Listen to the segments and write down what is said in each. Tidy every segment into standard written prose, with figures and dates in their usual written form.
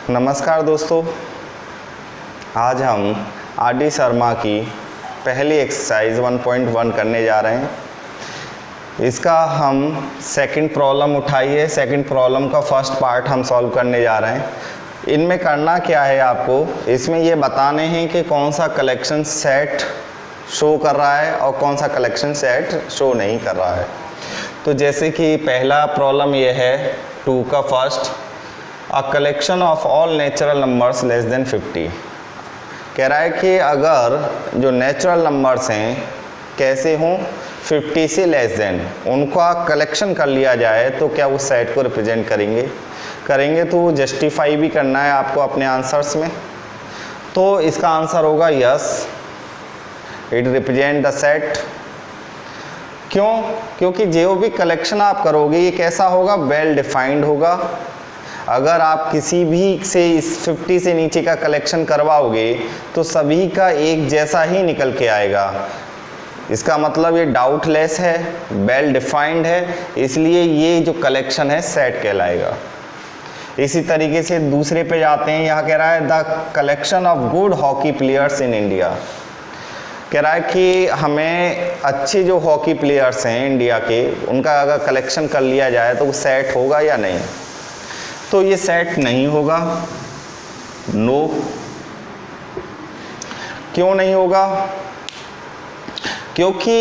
नमस्कार दोस्तों, आज हम आर.डी. शर्मा की पहली एक्सरसाइज 1.1 करने जा रहे हैं। इसका हम सेकंड प्रॉब्लम उठाई है। सेकंड प्रॉब्लम का फर्स्ट पार्ट हम सॉल्व करने जा रहे हैं। इनमें करना क्या है आपको, इसमें ये बताने हैं कि कौन सा कलेक्शन सेट शो कर रहा है और कौन सा कलेक्शन सेट शो नहीं कर रहा है। तो जैसे कि पहला प्रॉब्लम ये है 2 का first, a collection of all natural numbers less than 50। कह रहा है कि अगर जो नेचुरल नंबर्स हैं कैसे हों, 50 से लेस देन, उनका कलेक्शन कर लिया जाए तो क्या वो सेट को रिप्रेजेंट करेंगे तो जस्टिफाई भी करना है आपको अपने आंसर्स में। तो इसका आंसर होगा yes, it represent the set. क्यों? क्योंकि जो भी कलेक्शन आप करोगे ये कैसा होगा, वेल डिफाइंड होगा। अगर आप किसी भी से इस 50 से नीचे का कलेक्शन करवाओगे तो सभी का एक जैसा ही निकल के आएगा। इसका मतलब ये डाउटलेस है, वेल डिफाइंड है, इसलिए ये जो कलेक्शन है सेट कहलाएगा। इसी तरीके से दूसरे पे जाते हैं। यहाँ कह रहा है the collection of good hockey players in India. कह रहा है कि हमें अच्छे जो हॉकी प्लेयर्स हैं इंडिया के, उनका अगर कलेक्शन कर लिया जाए तो वो सेट होगा या नहीं। तो ये सेट नहीं होगा, नो। क्यों नहीं होगा? क्योंकि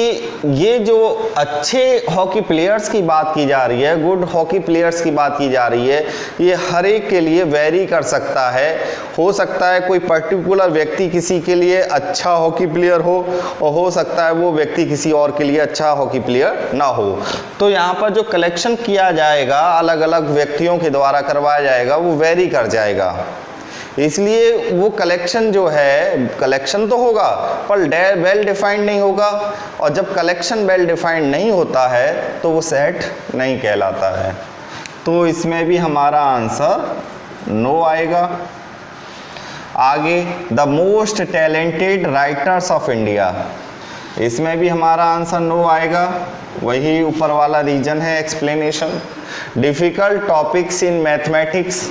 ये जो अच्छे हॉकी प्लेयर्स की बात की जा रही है, गुड हॉकी प्लेयर्स की बात की जा रही है, ये हर एक के लिए वेरी कर सकता है। हो सकता है कोई पर्टिकुलर व्यक्ति किसी के लिए अच्छा हॉकी प्लेयर हो और हो सकता है वो व्यक्ति किसी और के लिए अच्छा हॉकी प्लेयर ना हो। तो यहाँ पर जो कलेक्शन किया जाएगा अलग अलग व्यक्तियों के द्वारा करवाया जाएगा, वो वेरी कर जाएगा। इसलिए वो कलेक्शन जो है, कलेक्शन तो होगा पर वेल डिफाइंड नहीं होगा, और जब कलेक्शन वेल डिफाइंड नहीं होता है तो वो सेट नहीं कहलाता है। तो इसमें भी हमारा आंसर नो आएगा। आगे, the most talented writers of India, इसमें भी हमारा आंसर नो आएगा। वही ऊपर वाला रीजन है, explanation. Difficult topics in mathematics,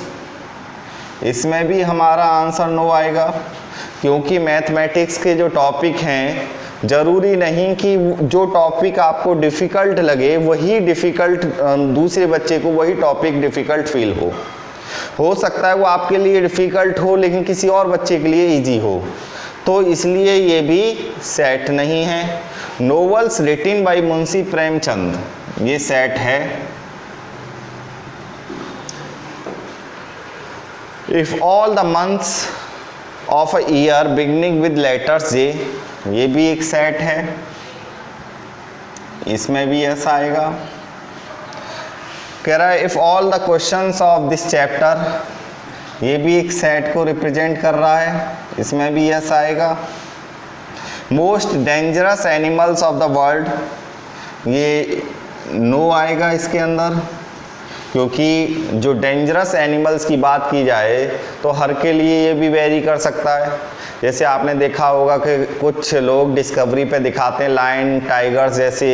इसमें भी हमारा आंसर नो आएगा, क्योंकि मैथमेटिक्स के जो टॉपिक हैं ज़रूरी नहीं कि जो टॉपिक आपको डिफ़िकल्ट लगे वही डिफ़िकल्ट दूसरे बच्चे को वही टॉपिक डिफ़िकल्ट फील हो सकता है वो आपके लिए डिफ़िकल्ट हो लेकिन किसी और बच्चे के लिए इजी हो। तो इसलिए ये भी सेट नहीं है। Novels written by Munshi Premchand, ये सेट है। If all the months of a year beginning with letters J, ये भी एक सेट है, इसमें भी ऐसा आएगा। कह रहा है if all the questions of this chapter, ये भी एक सेट को रिप्रेजेंट कर रहा है, इसमें भी ऐसा आएगा। Most dangerous animals of the world, ये नो आएगा इसके अंदर, क्योंकि जो डेंजरस एनिमल्स की बात की जाए तो हर के लिए ये भी वेरी कर सकता है। जैसे आपने देखा होगा कि कुछ लोग डिस्कवरी पे दिखाते हैं लायन, टाइगर्स जैसे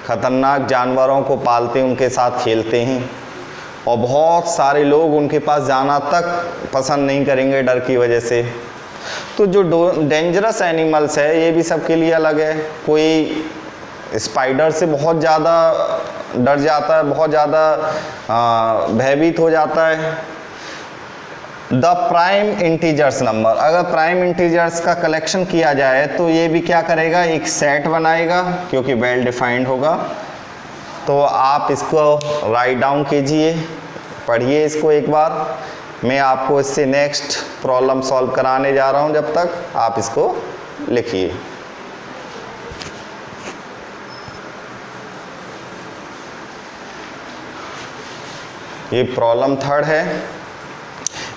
ख़तरनाक जानवरों को पालते हैं, उनके साथ खेलते हैं, और बहुत सारे लोग उनके पास जाना तक पसंद नहीं करेंगे डर की वजह से। तो जो डेंजरस एनिमल्स है ये भी सबके लिए अलग है। कोई स्पाइडर से बहुत ज़्यादा डर जाता है, बहुत ज़्यादा भयभीत हो जाता है। द प्राइम इंटीजर्स नंबर, अगर प्राइम इंटीजर्स का कलेक्शन किया जाए तो ये भी क्या करेगा, एक सेट बनाएगा, क्योंकि वेल डिफाइंड होगा। तो आप इसको राइट डाउन कीजिए, पढ़िए इसको एक बार। मैं आपको इससे नेक्स्ट प्रॉब्लम सॉल्व कराने जा रहा हूँ, जब तक आप इसको लिखिए। ये प्रॉब्लम थर्ड है।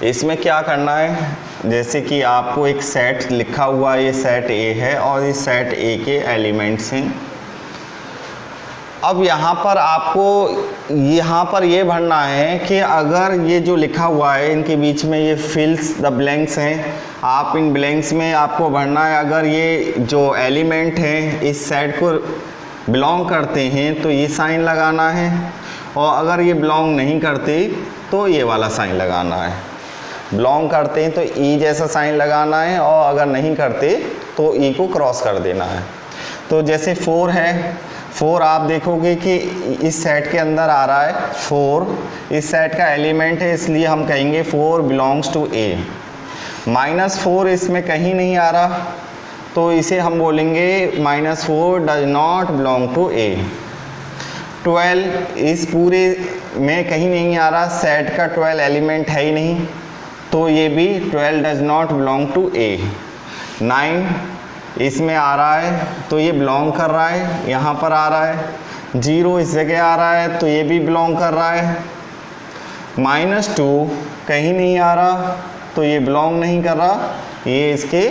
इसमें क्या करना है, जैसे कि आपको एक सेट लिखा हुआ है, ये सेट ए है और ये सेट ए के एलिमेंट्स हैं। अब यहाँ पर आपको ये भरना है कि अगर ये जो लिखा हुआ है इनके बीच में ये फिल्स द ब्लैंक्स हैं, आप इन ब्लैंक्स में आपको भरना है अगर ये जो एलिमेंट हैं इस सेट को बिलोंग करते हैं तो ये साइन लगाना है, और अगर ये बिलोंग नहीं करते तो ये वाला साइन लगाना है। बिलोंग करते हैं तो ई जैसा साइन लगाना है, और अगर नहीं करते तो ई को क्रॉस कर देना है। तो जैसे 4 है, 4 आप देखोगे कि इस सेट के अंदर आ रहा है, 4 इस सेट का एलिमेंट है, इसलिए हम कहेंगे 4 बिलोंग्स टू ए। -4 इसमें कहीं नहीं आ रहा, तो इसे हम बोलेंगे -4 डज नॉट बिलोंग टू ए। 12 इस पूरे में कहीं नहीं आ रहा, सेट का 12 एलिमेंट है ही नहीं, तो ये भी 12 डज नॉट बिलोंग टू ए। 9 इसमें आ रहा है तो ये बिलोंग कर रहा है, यहाँ पर आ रहा है। 0 इस जगह आ रहा है तो ये भी बिलोंग कर रहा है। -2 कहीं नहीं आ रहा तो ये बिलोंग नहीं कर रहा। ये इसके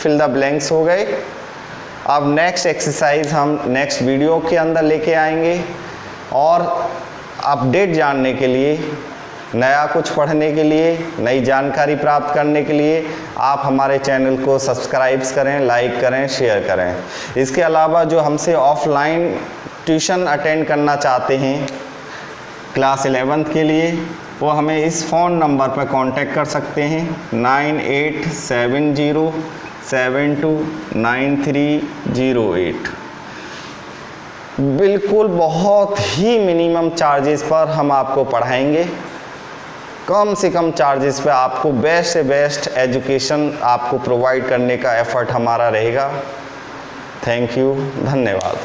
फिल द ब्लैंक्स हो गए। अब नेक्स्ट एक्सरसाइज हम नेक्स्ट वीडियो के अंदर लेके आएंगे, और अपडेट जानने के लिए, नया कुछ पढ़ने के लिए, नई जानकारी प्राप्त करने के लिए आप हमारे चैनल को सब्सक्राइब करें, लाइक करें, शेयर करें। इसके अलावा जो हमसे ऑफलाइन ट्यूशन अटेंड करना चाहते हैं क्लास 11th के लिए, वो हमें इस फ़ोन नंबर पर कांटेक्ट कर सकते हैं 9870729308। बिल्कुल बहुत ही मिनिमम चार्जेस पर हम आपको पढ़ाएंगे। कम से कम चार्जेस पे आपको बेस्ट से बेस्ट एजुकेशन आपको प्रोवाइड करने का एफर्ट हमारा रहेगा। थैंक यू, धन्यवाद।